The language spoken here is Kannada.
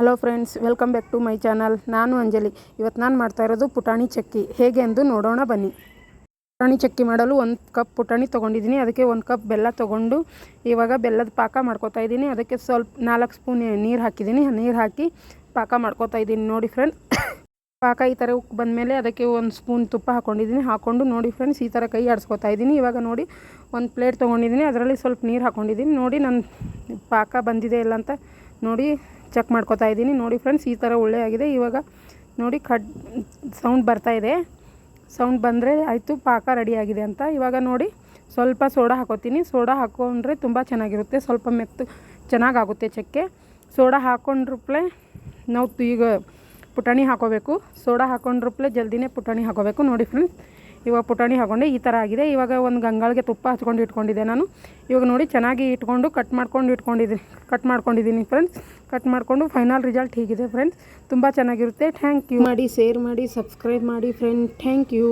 Hello friends, welcome back to my channel. ನಾನು ಅಂಜಲಿ. ಇವತ್ತು ನಾನು ಮಾಡ್ತಾ ಇರೋದು ಪುಟಾಣಿ ಚಕ್ಕಿ ಹೇಗೆ ಎಂದು ನೋಡೋಣ ಬನ್ನಿ. ಪುಟಾಣಿ ಚಕ್ಕಿ ಮಾಡಲು 1 ಕಪ್ ಪುಟಾಣಿ ತೊಗೊಂಡಿದ್ದೀನಿ. ಅದಕ್ಕೆ 1 ಕಪ್ ಬೆಲ್ಲ ತೊಗೊಂಡು ಇವಾಗ ಬೆಲ್ಲದ ಪಾಕ ಮಾಡ್ಕೋತಾ ಇದ್ದೀನಿ. ಅದಕ್ಕೆ ಸ್ವಲ್ಪ 4 ಸ್ಪೂನ್ ನೀರು ಹಾಕಿದ್ದೀನಿ. ನೀರು ಹಾಕಿ ಪಾಕ ಮಾಡ್ಕೋತಾ ಇದ್ದೀನಿ. ನೋಡಿ ಫ್ರೆಂಡ್ಸ್, ಪಾಕ ಈ ಥರ ಉಕ್ಕಿ ಬಂದಮೇಲೆ ಅದಕ್ಕೆ 1 ಸ್ಪೂನ್ ತುಪ್ಪ ಹಾಕ್ಕೊಂಡಿದ್ದೀನಿ. ಹಾಕ್ಕೊಂಡು ನೋಡಿ ಫ್ರೆಂಡ್ಸ್, ಈ ಥರ ಕೈ ಆಡಿಸ್ಕೊತಾ ಇದ್ದೀನಿ. ಇವಾಗ ನೋಡಿ 1 ಪ್ಲೇಟ್ ತೊಗೊಂಡಿದ್ದೀನಿ. ಅದರಲ್ಲಿ ಸ್ವಲ್ಪ ನೀರು ಹಾಕ್ಕೊಂಡಿದ್ದೀನಿ. ನೋಡಿ ನನ್ನ ಪಾಕ ಬಂದಿದೆ ಇಲ್ಲ ಅಂತ ನೋಡಿ ಚೆಕ್ ಮಾಡ್ಕೋತಾ ಇದ್ದೀನಿ. ನೋಡಿ ಫ್ರೆಂಡ್ಸ್, ಈ ಥರ ಒಳ್ಳೆ ಆಗಿದೆ. ಇವಾಗ ನೋಡಿ ಸೌಂಡ್ ಬರ್ತಾ ಇದೆ. ಸೌಂಡ್ ಬಂದರೆ ಆಯಿತು, ಪಾಕ ರೆಡಿಯಾಗಿದೆ ಅಂತ. ಇವಾಗ ನೋಡಿ ಸ್ವಲ್ಪ ಸೋಡಾ ಹಾಕೋತೀನಿ. ಸೋಡಾ ಹಾಕ್ಕೊಂಡ್ರೆ ತುಂಬ ಚೆನ್ನಾಗಿರುತ್ತೆ, ಸ್ವಲ್ಪ ಚೆನ್ನಾಗಾಗುತ್ತೆ ಚಕ್ಕೆ. ಸೋಡಾ ಹಾಕ್ಕೊಂಡ್ರಪ್ಲೆ ನಾವು ಈಗ ಪುಟಾಣಿ ಹಾಕೋಬೇಕು. ಸೋಡಾ ಹಾಕ್ಕೊಂಡ್ರಪ್ಲೆ ಜಲ್ದಿನೇ ಪುಟಾಣಿ ಹಾಕೋಬೇಕು. ನೋಡಿ ಫ್ರೆಂಡ್ಸ್, ಇವಾಗ ಪುಟಾಣಿ ಹಾಕ್ಕೊಂಡೆ ಈ ಥರ ಆಗಿದೆ. ಇವಾಗ ಒಂದು ಗಂಗಾಳಿಗೆ ತುಪ್ಪ ಹಚ್ಕೊಂಡು ಇಟ್ಕೊಂಡಿದ್ದೆ ನಾನು. ಇವಾಗ ನೋಡಿ ಚೆನ್ನಾಗಿ ಇಟ್ಕೊಂಡು ಕಟ್ ಮಾಡ್ಕೊಂಡಿದ್ದೀನಿ ಫ್ರೆಂಡ್ಸ್. ಕಟ್ ಮಾಡಿಕೊಂಡು ಫೈನಲ್ ರಿಸಲ್ಟ್ ಹೀಗಿದೆ ಫ್ರೆಂಡ್ಸ್. ತುಂಬ ಚೆನ್ನಾಗಿರುತ್ತೆ. Thank you. ಮಾಡಿ, ಶೇರ್ ಮಾಡಿ, ಸಬ್ಸ್ಕ್ರೈಬ್ ಮಾಡಿ ಫ್ರೆಂಡ್. Thank you.